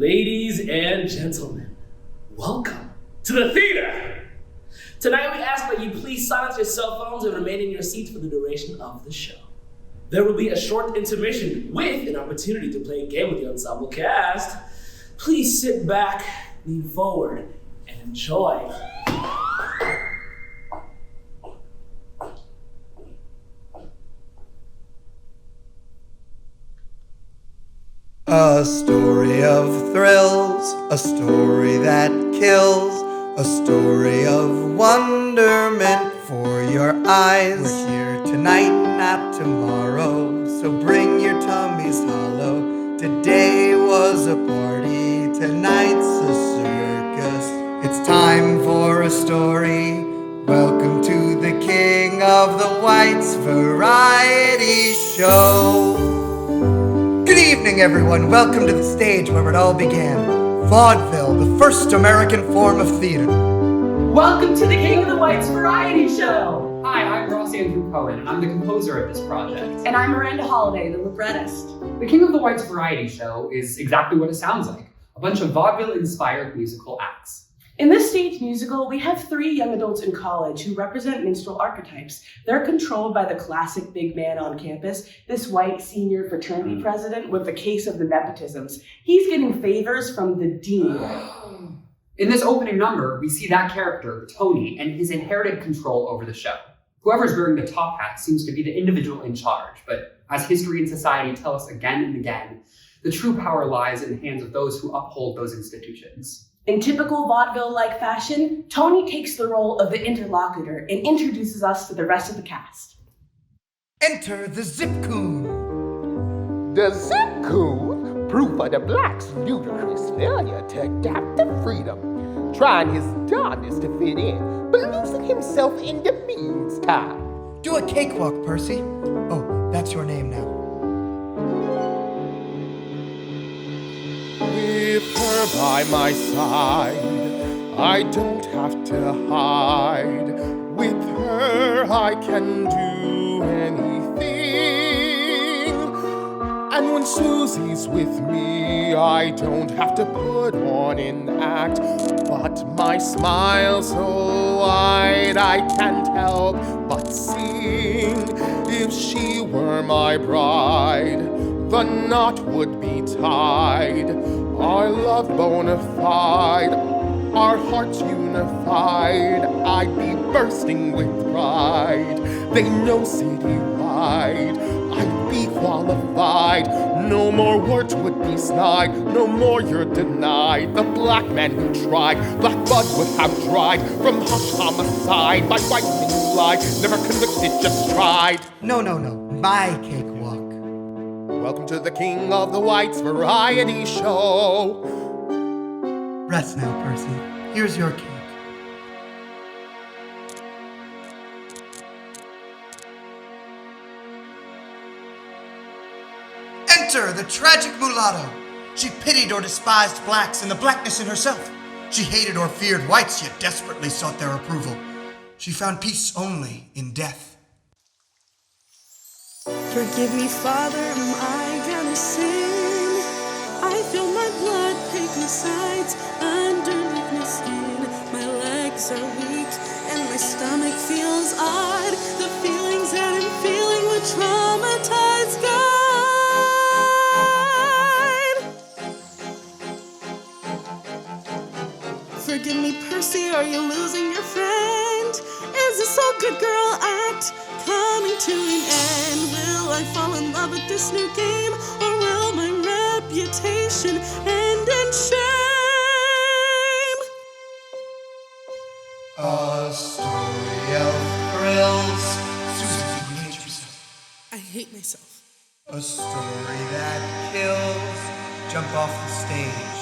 Ladies and gentlemen, welcome to the theater. Tonight we ask that you please silence your cell phones and remain in your seats for the duration of the show. There will be a short intermission with an opportunity to play a game with the ensemble cast. Please sit back, lean forward, and enjoy. A story of thrills, a story that kills, a story of wonderment for your eyes. We're here tonight, not tomorrow, so bring your tummies hollow. Today was a party, tonight's a circus. It's time for a story. Welcome to the King of the Whites Variety Show. Good evening, everyone. Welcome to the stage where it all began. Vaudeville, the first American form of theater. Welcome to the King of the Whites Variety Show! Hi, I'm Ross Andrew Cohen, and I'm the composer of this project. And I'm Miranda Holliday, the librettist. The King of the Whites Variety Show is exactly what it sounds like, a bunch of vaudeville-inspired musical acts. In this stage musical, we have 3 young adults in college who represent minstrel archetypes. They're controlled by the classic big man on campus, this white senior fraternity president with the case of the nepotisms. He's getting favors from the dean. In this opening number, we see that character, Tony, and his inherited control over the show. Whoever's wearing the top hat seems to be the individual in charge, but as history and society tell us again and again, the true power lies in the hands of those who uphold those institutions. In typical vaudeville-like fashion, Tony takes the role of the interlocutor and introduces us to the rest of the cast. Enter the Zip-Coon. The Zip-Coon, proof of the blacks' ludicrous failure to adapt to freedom, trying his darndest to fit in, but losing himself in the meantime. Do a cakewalk, Percy. Oh, that's your name now. With her by my side, I don't have to hide. With her I can do anything. And when Susie's with me, I don't have to put on an act. But my smile so wide, I can't help but sing. If she were my bride, the knot would be tied. Our love bona fide, our hearts unified. I'd be bursting with pride. They know citywide, I'd be qualified. No more words would be snide, no more you're denied. The black man who tried, black blood would have dried from hush homicide. My white men lied, never convicted, just tried. No, my cakewalk. Welcome to the King of the Whites Variety Show. Rest now, Percy. Here's your cake. Enter the tragic mulatto. She pitied or despised blacks and the blackness in herself. She hated or feared whites, yet desperately sought their approval. She found peace only in death. Forgive me, Father, am I gonna sin? I feel my blood taking sides underneath my skin. My legs are weak and my stomach feels odd. The feelings that I'm feeling would traumatize God. Forgive me, Percy, are you losing your friend? Is this all good girl act coming to an end? Will I fall in love with this new game, or will my reputation end in shame? A story of thrills. Susan, you hate yourself. I hate myself. A story that kills. Jump off the stage.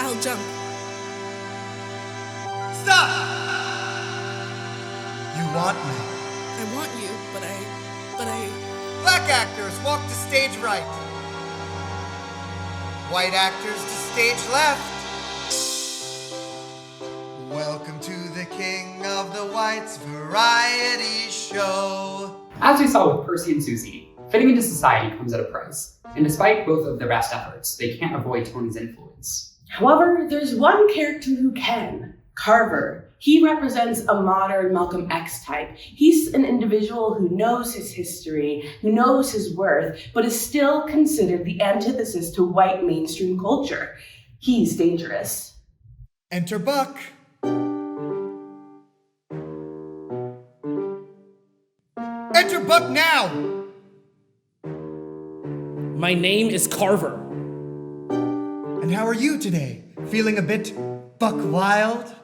I'll jump. Stop! You want me. I want you, but I... Black actors, walk to stage right. White actors to stage left. Welcome to the King of the Whites Variety Show. As we saw with Percy and Susie, fitting into society comes at a price, and despite both of their best efforts, they can't avoid Tony's influence. However, there's one character who can, Carver. He represents a modern Malcolm X type. He's an individual who knows his history, who knows his worth, but is still considered the antithesis to white mainstream culture. He's dangerous. Enter Buck. Enter Buck now! My name is Carver. And how are you today? Feeling a bit buck wild?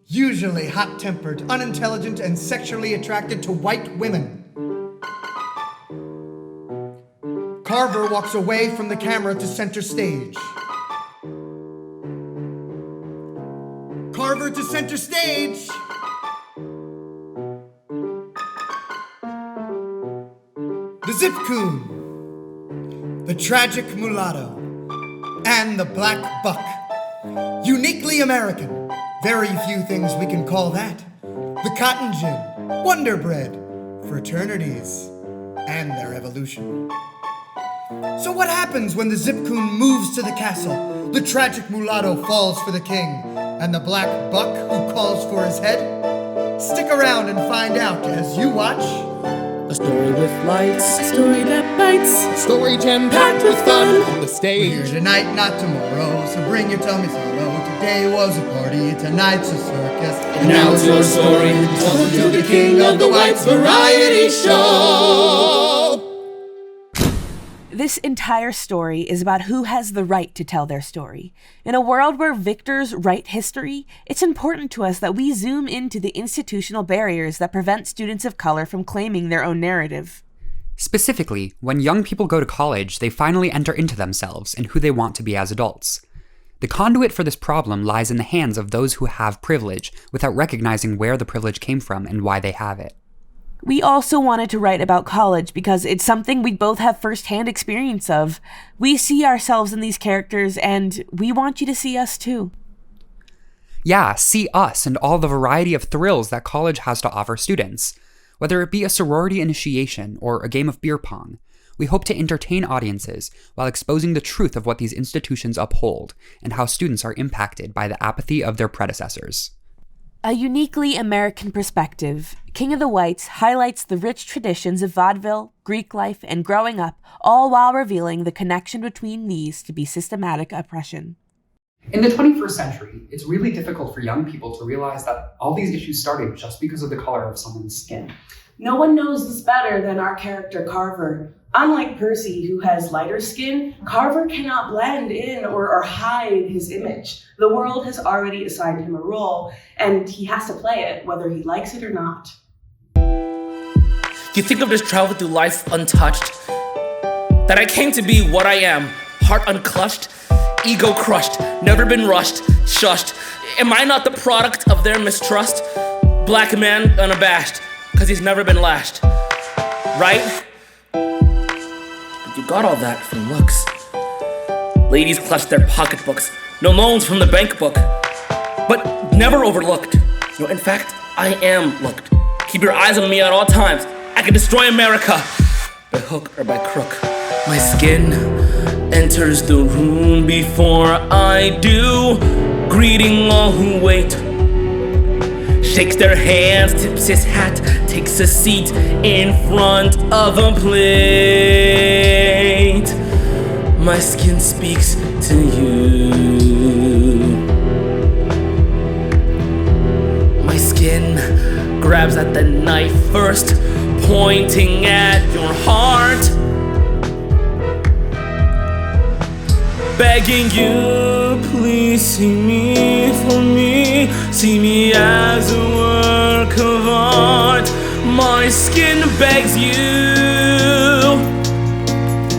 Usually hot-tempered, unintelligent, and sexually attracted to white women. Carver walks away from the camera to center stage. Carver to center stage! The Zip Coon, the Tragic Mulatto, and the Black Buck. Uniquely American. Very few things we can call that. The Cotton Gin, Wonder Bread, fraternities, and their evolution. So what happens when the Zip Coon moves to the castle, the Tragic Mulatto falls for the king, and the Black Buck who calls for his head? Stick around and find out as you watch A story with lights, a story that bites. Story jam-packed with fun on the We're stage. here tonight, not tomorrow, so bring your tummies hello. Today was a party, tonight's a circus. And now it's your story, told to the king of the whites variety show. This entire story is about who has the right to tell their story. In a world where victors write history, it's important to us that we zoom into the institutional barriers that prevent students of color from claiming their own narrative. Specifically, when young people go to college, they finally enter into themselves and who they want to be as adults. The conduit for this problem lies in the hands of those who have privilege without recognizing where the privilege came from and why they have it. We also wanted to write about college because it's something we both have firsthand experience of. We see ourselves in these characters, and we want you to see us too. Yeah, see us and all the variety of thrills that college has to offer students. Whether it be a sorority initiation or a game of beer pong, we hope to entertain audiences while exposing the truth of what these institutions uphold and how students are impacted by the apathy of their predecessors. A uniquely American perspective, King of the Whites highlights the rich traditions of vaudeville, Greek life, and growing up, all while revealing the connection between these to be systematic oppression. In the 21st century, it's really difficult for young people to realize that all these issues started just because of the color of someone's skin. No one knows this better than our character Carver. Unlike Percy, who has lighter skin, Carver cannot blend in or hide his image. The world has already assigned him a role, and he has to play it, whether he likes it or not. You think I've just traveled through life untouched? That I came to be what I am, heart unclutched, ego crushed, never been rushed, shushed. Am I not the product of their mistrust? Black man unabashed, cause he's never been lashed. Right? But you got all that from looks. Ladies clutch their pocketbooks, no loans from the bank book. But never overlooked. No, in fact, I am looked. Keep your eyes on me at all times. I can destroy America, by hook or by crook. My skin enters the room before I do, greeting all who wait. Shakes their hands, tips his hat, takes a seat in front of a plate. My skin speaks to you. My skin grabs at the knife first, pointing at your heart, begging you, please see me for me, see me as a work of art. My skin begs you.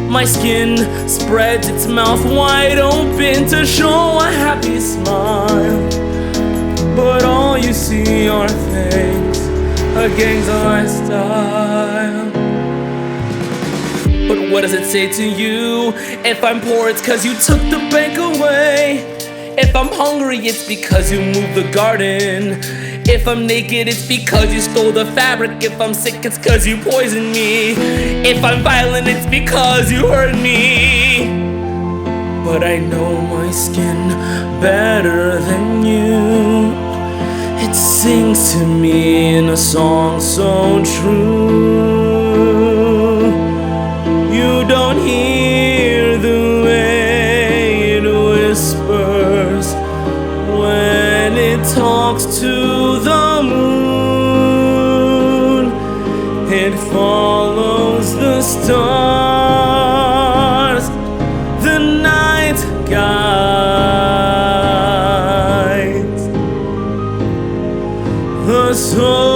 My skin spreads its mouth wide open to show a happy smile, but all you see are things, a gang's lifestyle. But what does it say to you? If I'm poor, it's cause you took the bank away. If I'm hungry, it's because you moved the garden. If I'm naked, it's because you stole the fabric. If I'm sick, it's cause you poisoned me. If I'm violent, it's because you hurt me. but I know my skin better than you. It sings to me in a song so true. You don't hear the way it whispers when it talks to the moon. It follows the stars, the night guides the soul.